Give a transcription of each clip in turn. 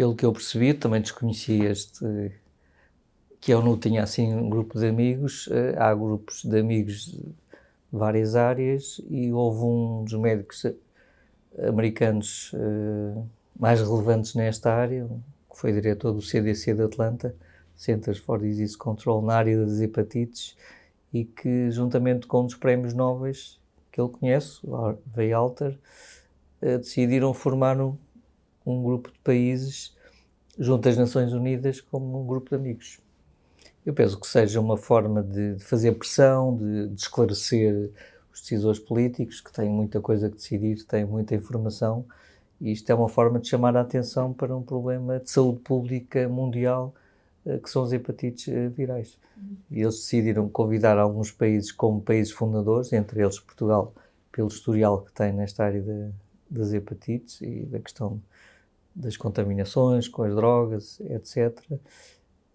Pelo que eu percebi, também desconhecia que eu não tinha assim um grupo de amigos. Há grupos de amigos de várias áreas e houve um dos médicos americanos mais relevantes nesta área, que foi diretor do CDC de Atlanta, Centers for Disease Control, na área das hepatites, e que, juntamente com um dos prémios Nobel que ele conhece, o Harvey Alter, decidiram formar um grupo de países junto às Nações Unidas como um grupo de amigos. Eu penso que seja uma forma de fazer pressão, de esclarecer os decisores políticos, que têm muita coisa a decidir, têm muita informação, e isto é uma forma de chamar a atenção para um problema de saúde pública mundial, que são as hepatites virais. E eles decidiram convidar alguns países como países fundadores, entre eles Portugal, pelo historial que tem nesta área das hepatites e da questão das contaminações com as drogas, etc.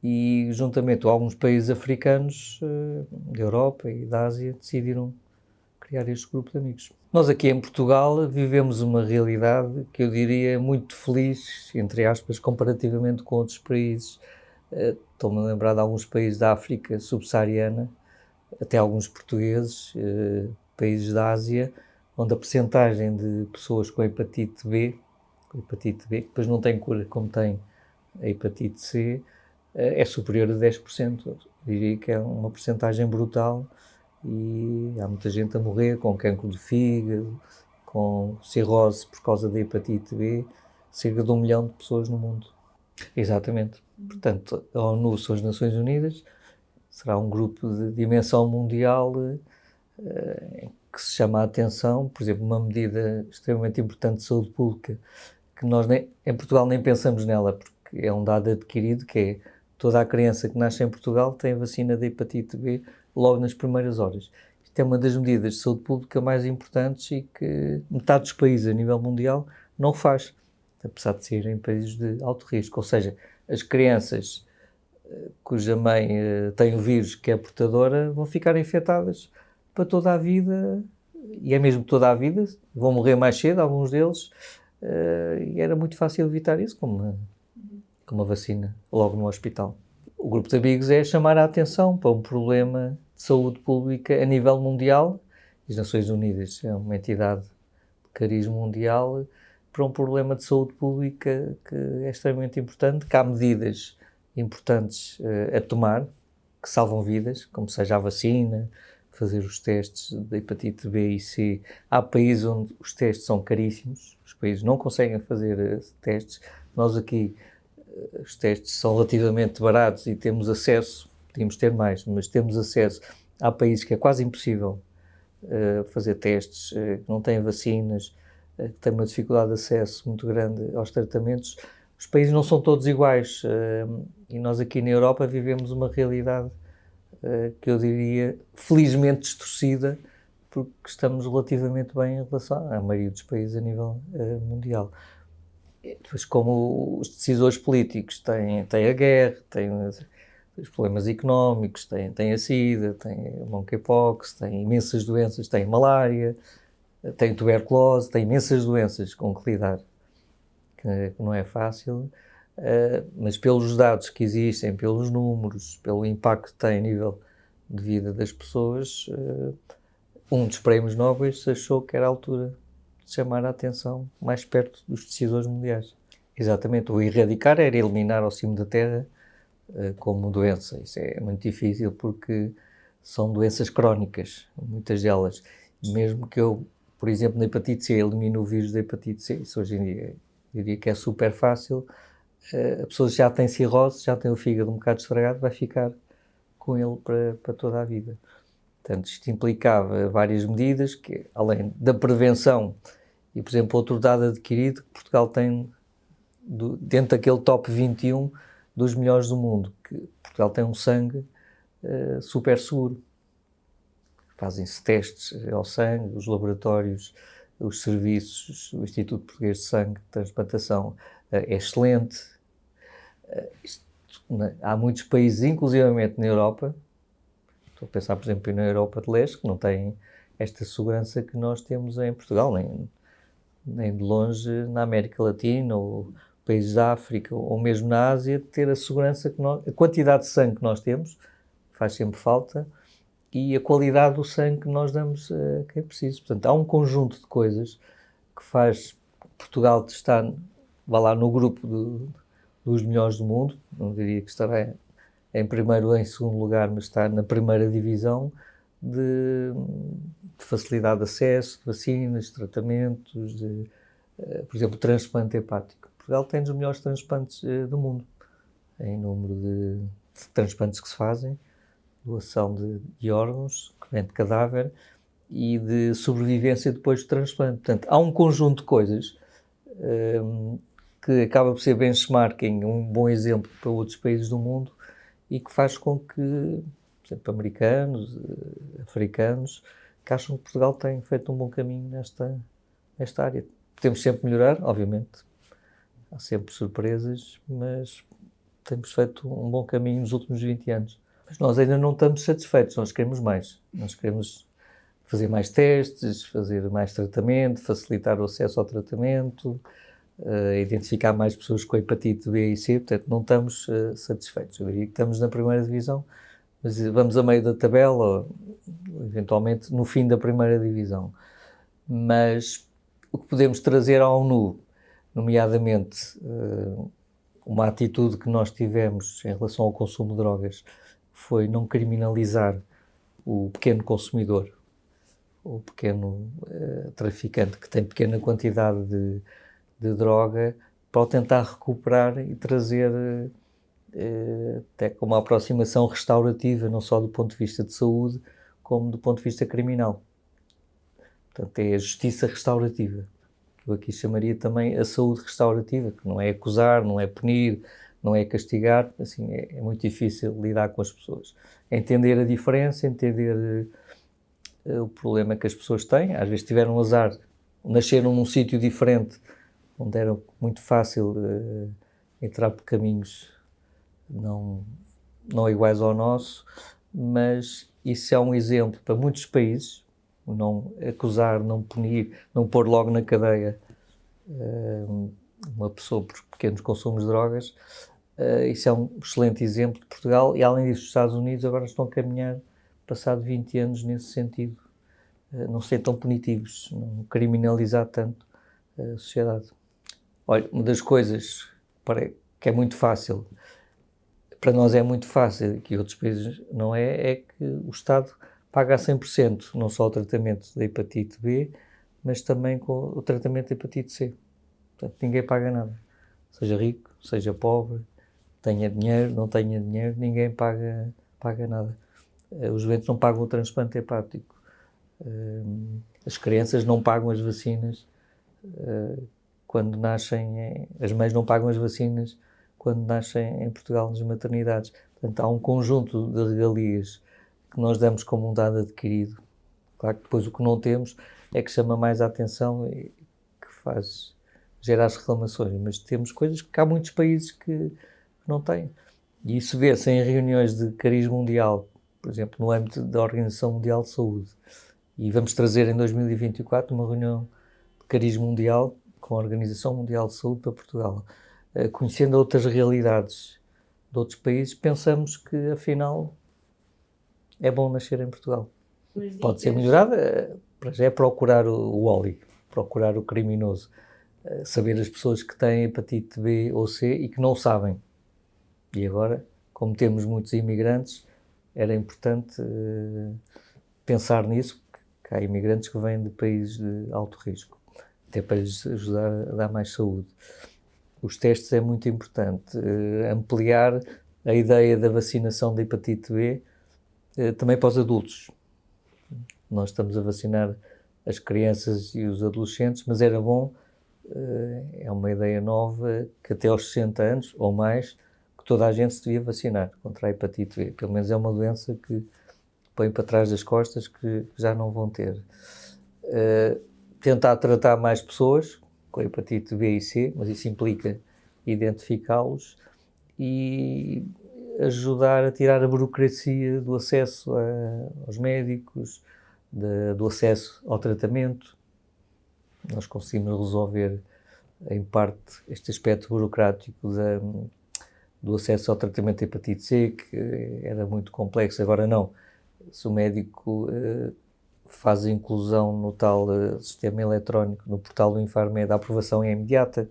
E, juntamente com alguns países africanos, da Europa e da Ásia, decidiram criar este grupo de amigos. Nós aqui em Portugal vivemos uma realidade que eu diria muito feliz, entre aspas, comparativamente com outros países. Estou-me a lembrar de alguns países da África subsaariana, até alguns portugueses, países da Ásia, onde a percentagem de pessoas com hepatite B, que depois não tem cura como tem a hepatite C, é superior a 10%. Eu diria que é uma percentagem brutal e há muita gente a morrer com cancro do fígado, com cirrose por causa da hepatite B, cerca de 1 milhão de pessoas no mundo. Exatamente. Portanto, a ONU são as Nações Unidas, será um grupo de dimensão mundial que se chama a atenção, por exemplo, uma medida extremamente importante de saúde pública, que nós em Portugal nem pensamos nela, porque é um dado adquirido, que é toda a criança que nasce em Portugal tem a vacina da hepatite B logo nas primeiras horas. Isto é uma das medidas de saúde pública mais importantes e que metade dos países a nível mundial não faz, apesar de serem países de alto risco. Ou seja, as crianças cuja mãe tem o vírus que é portadora vão ficar infectadas para toda a vida, e é mesmo toda a vida, vão morrer mais cedo, alguns deles, e era muito fácil evitar isso com uma vacina logo no hospital. O grupo de amigos é chamar a atenção para um problema de saúde pública a nível mundial. As Nações Unidas é uma entidade de cariz mundial para um problema de saúde pública que é extremamente importante, que há medidas importantes a tomar, que salvam vidas, como seja a vacina, fazer os testes de hepatite B e C. Há países onde os testes são caríssimos, os países não conseguem fazer testes. Nós aqui, os testes são relativamente baratos e temos acesso, podíamos ter mais, mas temos acesso. Há países que é quase impossível fazer testes, que não têm vacinas, que têm uma dificuldade de acesso muito grande aos tratamentos. Os países não são todos iguais e nós aqui na Europa vivemos uma realidade que eu diria felizmente distorcida, porque estamos relativamente bem em relação à maioria dos países a nível mundial. Depois, como os decisores políticos têm a guerra, têm os problemas económicos, têm a SIDA, têm a monkeypox, têm imensas doenças, têm malária, têm tuberculose, têm imensas doenças com que lidar, que não é fácil, mas pelos dados que existem, pelos números, pelo impacto que tem a nível de vida das pessoas, um dos prémios Nobel achou que era a altura de chamar a atenção mais perto dos decisores mundiais. Exatamente, o erradicar era eliminar ao cimo da Terra como doença. Isso é muito difícil porque são doenças crónicas, muitas delas. Mesmo que eu, por exemplo, na hepatite C, elimine o vírus da hepatite C, isso hoje em dia eu diria que é super fácil. A pessoa já tem cirrose, já tem o fígado um bocado estragado, vai ficar com ele para toda a vida. Portanto, isto implicava várias medidas, que além da prevenção, e por exemplo, outro dado adquirido, que Portugal tem, dentro daquele top 21 dos melhores do mundo, que Portugal tem um sangue super seguro. Fazem-se testes ao sangue, os laboratórios, os serviços, o Instituto Português de Sangue, de Transplantação, é excelente. Há muitos países, inclusivamente na Europa, estou a pensar, por exemplo, na Europa de Leste, que não têm esta segurança que nós temos em Portugal, nem de longe na América Latina ou países da África ou mesmo na Ásia, ter a segurança que a quantidade de sangue que nós temos, faz sempre falta, e a qualidade do sangue que nós damos a quem é preciso. Portanto, há um conjunto de coisas que faz Portugal estar, vá lá, no grupo dos melhores do mundo. Não diria que estará em primeiro ou em segundo lugar, mas está na primeira divisão de facilidade de acesso, de vacinas, de tratamentos, por exemplo, transplante hepático. Portugal tem dos melhores transplantes do mundo, em número de transplantes que se fazem, doação de órgãos, que vem de cadáver, e de sobrevivência depois do transplante. Portanto, há um conjunto de coisas que acaba por ser benchmarking, um bom exemplo para outros países do mundo, e que faz com que, por exemplo, americanos, africanos, que acham que Portugal tem feito um bom caminho nesta área. Podemos sempre melhorar, obviamente. Há sempre surpresas, mas temos feito um bom caminho nos últimos 20 anos. Mas nós ainda não estamos satisfeitos, nós queremos mais. Nós queremos fazer mais testes, fazer mais tratamento, facilitar o acesso ao tratamento, identificar mais pessoas com hepatite B e C, portanto não estamos satisfeitos. Eu diria que estamos na primeira divisão, mas vamos a meio da tabela, ou eventualmente no fim da primeira divisão. Mas o que podemos trazer à ONU, nomeadamente uma atitude que nós tivemos em relação ao consumo de drogas, foi não criminalizar o pequeno consumidor, o pequeno traficante que tem pequena quantidade de droga, para o tentar recuperar e trazer até com uma aproximação restaurativa, não só do ponto de vista de saúde, como do ponto de vista criminal. Portanto, é a justiça restaurativa. Eu aqui chamaria também a saúde restaurativa, que não é acusar, não é punir, não é castigar, assim, é muito difícil lidar com as pessoas. Entender a diferença, entender o problema que as pessoas têm, às vezes tiveram azar, nasceram num sítio diferente, onde era muito fácil entrar por caminhos não iguais ao nosso, mas isso é um exemplo para muitos países, não acusar, não punir, não pôr logo na cadeia uma pessoa por pequenos consumos de drogas. Isso é um excelente exemplo de Portugal, e além disso os Estados Unidos agora estão a caminhar, passado 20 anos, nesse sentido, não ser tão punitivos, não criminalizar tanto a sociedade. Olha, uma das coisas que é muito fácil, para nós é muito fácil, que outros países não é que o Estado paga a 100%, não só o tratamento da hepatite B, mas também com o tratamento da hepatite C. Portanto, ninguém paga nada. Seja rico, seja pobre, tenha dinheiro, não tenha dinheiro, ninguém paga nada. Os doentes não pagam o transplante hepático. As crianças não pagam as vacinas quando nascem, as mães não pagam as vacinas quando nascem em Portugal nas maternidades. Portanto, há um conjunto de regalias que nós damos como um dado adquirido. Claro que depois o que não temos é que chama mais a atenção e que gera as reclamações, mas temos coisas que há muitos países que não têm. E isso vê-se em reuniões de cariz mundial, por exemplo, no âmbito da Organização Mundial de Saúde. E vamos trazer em 2024 uma reunião de cariz mundial com a Organização Mundial de Saúde para Portugal. Conhecendo outras realidades de outros países, pensamos que, afinal, é bom nascer em Portugal. Pode ser melhorada, para já é procurar o óleo, procurar o criminoso, saber as pessoas que têm hepatite B ou C e que não sabem. E agora, como temos muitos imigrantes, era importante pensar nisso, porque há imigrantes que vêm de países de alto risco, até para lhes ajudar a dar mais saúde. Os testes é muito importante. Ampliar a ideia da vacinação da hepatite B também para os adultos. Nós estamos a vacinar as crianças e os adolescentes, mas era bom, é uma ideia nova, que até aos 60 anos ou mais, que toda a gente se devia vacinar contra a hepatite B. Pelo menos é uma doença que põe para trás das costas, que já não vão ter. Tentar tratar mais pessoas com a hepatite B e C, mas isso implica identificá-los e ajudar a tirar a burocracia do acesso aos médicos, do acesso ao tratamento. Nós conseguimos resolver em parte, este aspecto burocrático do acesso ao tratamento de hepatite C, que era muito complexo. Agora não. Se o médico faz a inclusão no tal sistema eletrónico, no portal do Infarmed, a aprovação é imediata.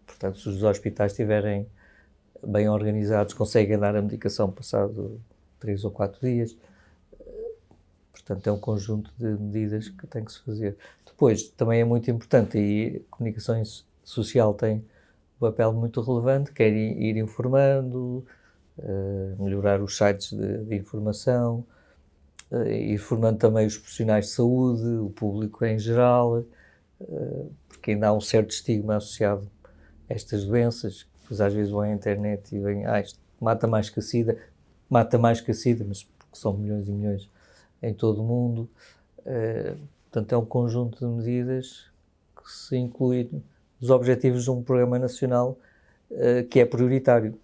Portanto, se os hospitais estiverem bem organizados, conseguem dar a medicação passado 3 ou 4 dias. Portanto, é um conjunto de medidas que tem que se fazer. Depois, também é muito importante, e a comunicação social tem um papel muito relevante, quer ir informando, melhorar os sites de informação, ir formando também os profissionais de saúde, o público em geral, porque ainda há um certo estigma associado a estas doenças, que depois às vezes vão à internet e veem, isto mata mais que a SIDA, mas porque são milhões e milhões em todo o mundo. Portanto, é um conjunto de medidas que se inclui nos objetivos de um programa nacional que é prioritário,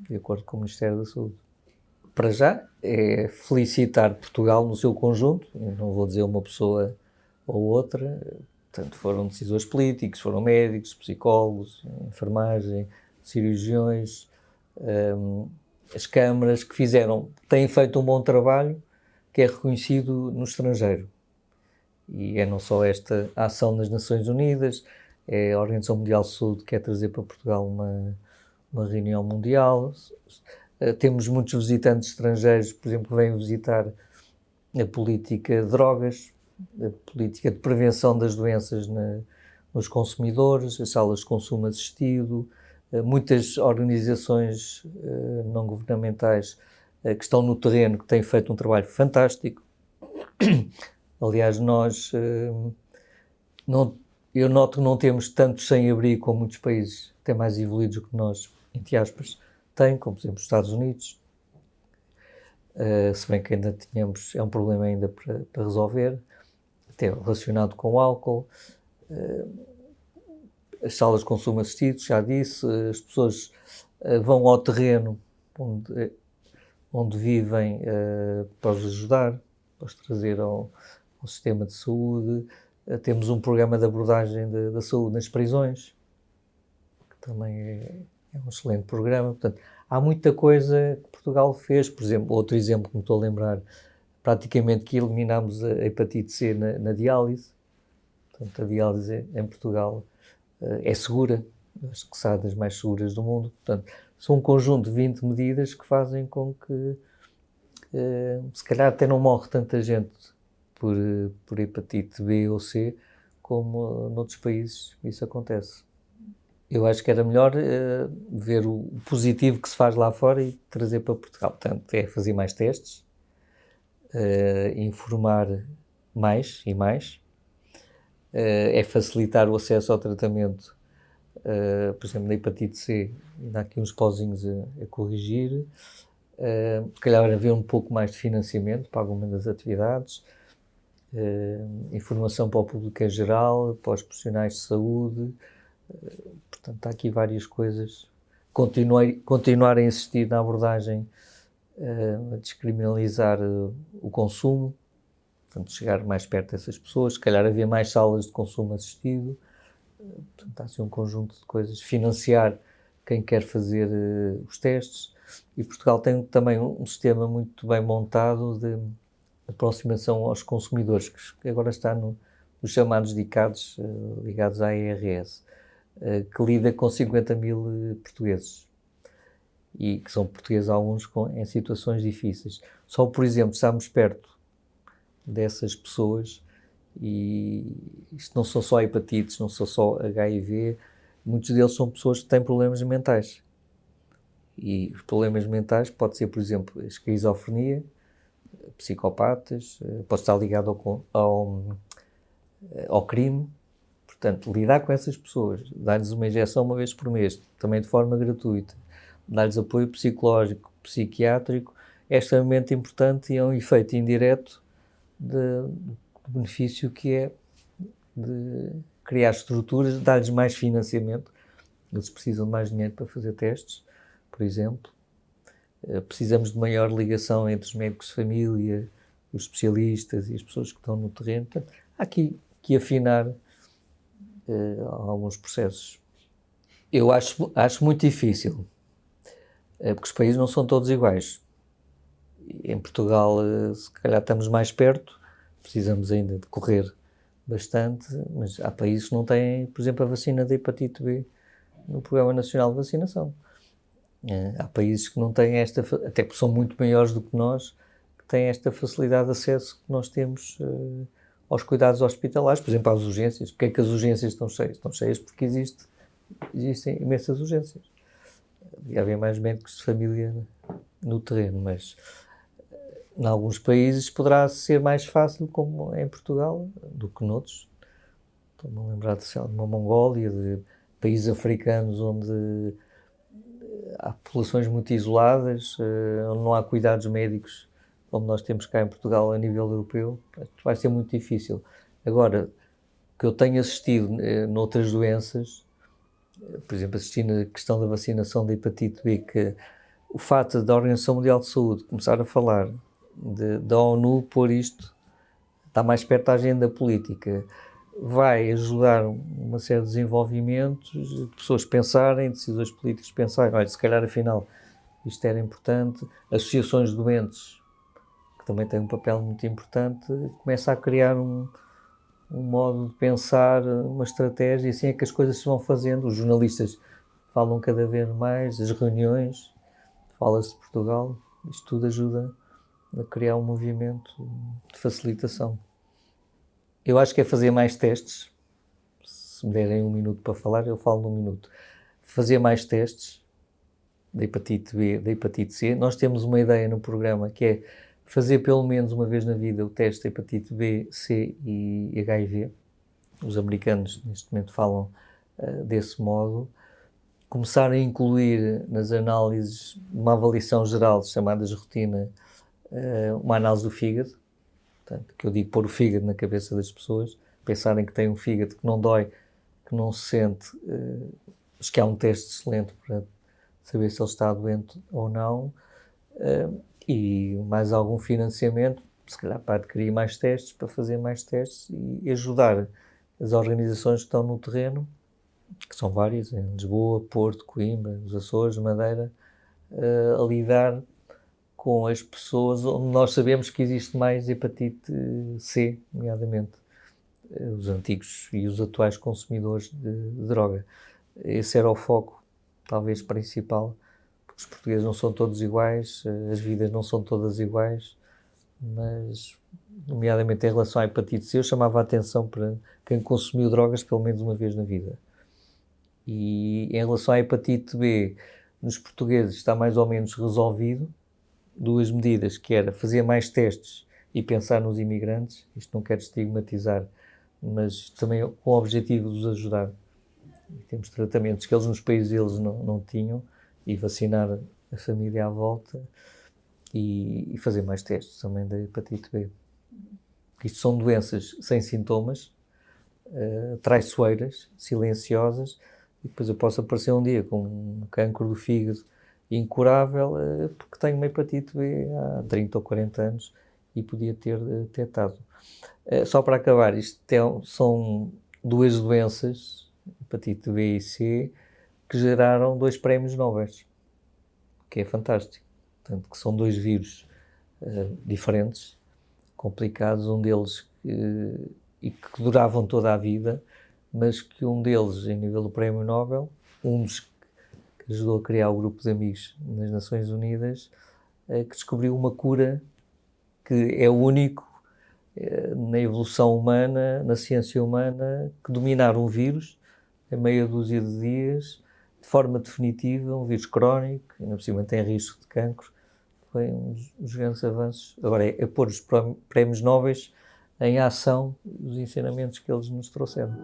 de acordo com o Ministério da Saúde. Para já, é felicitar Portugal no seu conjunto, eu não vou dizer uma pessoa ou outra, portanto, foram decisores políticos, foram médicos, psicólogos, enfermagem, cirurgiões, as câmaras que têm feito um bom trabalho, que é reconhecido no estrangeiro. E é não só esta ação nas Nações Unidas, é a Organização Mundial de Saúde que quer trazer para Portugal uma reunião mundial. Temos muitos visitantes estrangeiros, por exemplo, que vêm visitar a política de drogas, a política de prevenção das doenças nos consumidores, as salas de consumo assistido, muitas organizações não governamentais que estão no terreno, que têm feito um trabalho fantástico. Aliás, eu noto que não temos tantos sem-abrigo como muitos países até mais evoluídos do que nós, entre aspas, têm, como por exemplo os Estados Unidos, se bem que ainda é um problema ainda para resolver, até relacionado com o álcool, as salas de consumo assistido, já disse, as pessoas vão ao terreno onde vivem para os ajudar, para os trazer ao sistema de saúde. Temos um programa de abordagem da saúde nas prisões, que também é um excelente programa. Portanto, há muita coisa que Portugal fez. Por exemplo, outro exemplo que me estou a lembrar, praticamente que eliminámos a hepatite C na diálise. Portanto, a diálise em Portugal é segura, acho que será das mais seguras do mundo. Portanto, são um conjunto de 20 medidas que fazem com que, se calhar até não morre tanta gente por hepatite B ou C, como noutros países isso acontece. Eu acho que era melhor ver o positivo que se faz lá fora e trazer para Portugal. Portanto, é fazer mais testes, informar mais e mais, é facilitar o acesso ao tratamento, por exemplo, na hepatite C, ainda há aqui uns pozinhos a corrigir, se calhar haver um pouco mais de financiamento para algumas das atividades, informação para o público em geral, para os profissionais de saúde. Portanto, há aqui várias coisas. Continuar a insistir na abordagem a descriminalizar o consumo, portanto, chegar mais perto dessas pessoas, se calhar haver mais salas de consumo assistido. Portanto, há assim um conjunto de coisas. Financiar quem quer fazer os testes. E Portugal tem também um sistema muito bem montado de aproximação aos consumidores, que agora está nos chamados DICADs, ligados à IRS, que lida com 50 mil portugueses, e que são portugueses alguns em situações difíceis. Só, por exemplo, estamos perto dessas pessoas, e isto não são só hepatites, não são só HIV, muitos deles são pessoas que têm problemas mentais. E os problemas mentais pode ser, por exemplo, a esquizofrenia, psicopatas, pode estar ligado ao crime. Portanto, lidar com essas pessoas, dar-lhes uma injeção uma vez por mês, também de forma gratuita, dar-lhes apoio psicológico, psiquiátrico, é extremamente importante e é um efeito indireto do benefício que é de criar estruturas, dar-lhes mais financiamento. Eles precisam de mais dinheiro para fazer testes, por exemplo. Precisamos de maior ligação entre os médicos de família, os especialistas e as pessoas que estão no terreno. Portanto, há aqui que afinar alguns processos. Eu acho muito difícil, porque os países não são todos iguais. Em Portugal, se calhar estamos mais perto, precisamos ainda de correr bastante, mas há países que não têm, por exemplo, a vacina da hepatite B no Programa Nacional de Vacinação. Há países que não têm esta, até porque são muito maiores do que nós, que têm esta facilidade de acesso que nós temos aos cuidados hospitalares, por exemplo, às urgências. Porque é que as urgências estão cheias? Estão cheias porque existem imensas urgências. Devia haver mais médicos de família no terreno, mas em alguns países poderá ser mais fácil, como em Portugal, do que noutros. Estou-me a lembrar de uma Mongólia, de países africanos onde há populações muito isoladas, onde não há cuidados médicos, como nós temos cá em Portugal a nível europeu. Vai ser muito difícil. Agora, o que eu tenho assistido noutras doenças, por exemplo, assisti na questão da vacinação da hepatite B, que o fato da Organização Mundial de Saúde começar a falar, da ONU pôr isto, está mais perto da agenda política, vai ajudar uma série de desenvolvimentos, de pessoas pensarem, decisores políticos pensarem, olha, se calhar afinal isto era importante, associações de doentes, que também têm um papel muito importante, começa a criar um modo de pensar, uma estratégia, e assim é que as coisas se vão fazendo. Os jornalistas falam cada vez mais, as reuniões, fala-se de Portugal, isto tudo ajuda a criar um movimento de facilitação. Eu acho que é fazer mais testes. Se me derem um minuto para falar, eu falo num minuto. Fazer mais testes da hepatite B, da hepatite C. Nós temos uma ideia no programa que é fazer pelo menos uma vez na vida o teste de hepatite B, C e HIV. Os americanos neste momento falam desse modo. Começar a incluir nas análises uma avaliação geral chamadas rotina, uma análise do fígado. Portanto, que eu digo pôr o fígado na cabeça das pessoas, pensarem que tem um fígado que não dói, que não se sente, acho que há um teste excelente para saber se ele está doente ou não, e mais algum financiamento, se calhar para adquirir mais testes, para fazer mais testes e ajudar as organizações que estão no terreno, que são várias, em Lisboa, Porto, Coimbra, os Açores, Madeira, a lidar com as pessoas onde nós sabemos que existe mais hepatite C, nomeadamente os antigos e os atuais consumidores de droga. Esse era o foco, talvez, principal, porque os portugueses não são todos iguais, as vidas não são todas iguais, mas, nomeadamente em relação à hepatite C, eu chamava a atenção para quem consumiu drogas pelo menos uma vez na vida. E em relação à hepatite B, nos portugueses está mais ou menos resolvido. Duas medidas, que era fazer mais testes e pensar nos imigrantes, isto não quer estigmatizar, mas também com o objetivo de os ajudar. E temos tratamentos que eles nos países deles não tinham, e vacinar a família à volta e fazer mais testes também da hepatite B. Isto são doenças sem sintomas, traiçoeiras, silenciosas, e depois eu posso aparecer um dia com um cancro do fígado incurável, porque tenho uma hepatite B há 30 ou 40 anos e podia ter detectado. Só para acabar, são duas doenças, hepatite B e C, que geraram 2 prémios Nobel, que é fantástico. Portanto, que são 2 vírus diferentes, complicados, um deles e que duravam toda a vida, mas que um deles, em nível do prémio Nobel, um dos que ajudou a criar o grupo de amigos nas Nações Unidas, que descobriu uma cura que é o único na evolução humana, na ciência humana, que dominar um vírus em meia dúzia de dias, de forma definitiva, um vírus crónico, ainda por cima tem risco de cancro. Foi um dos grandes avanços. Agora é pôr os prémios Nobel em ação, os ensinamentos que eles nos trouxeram.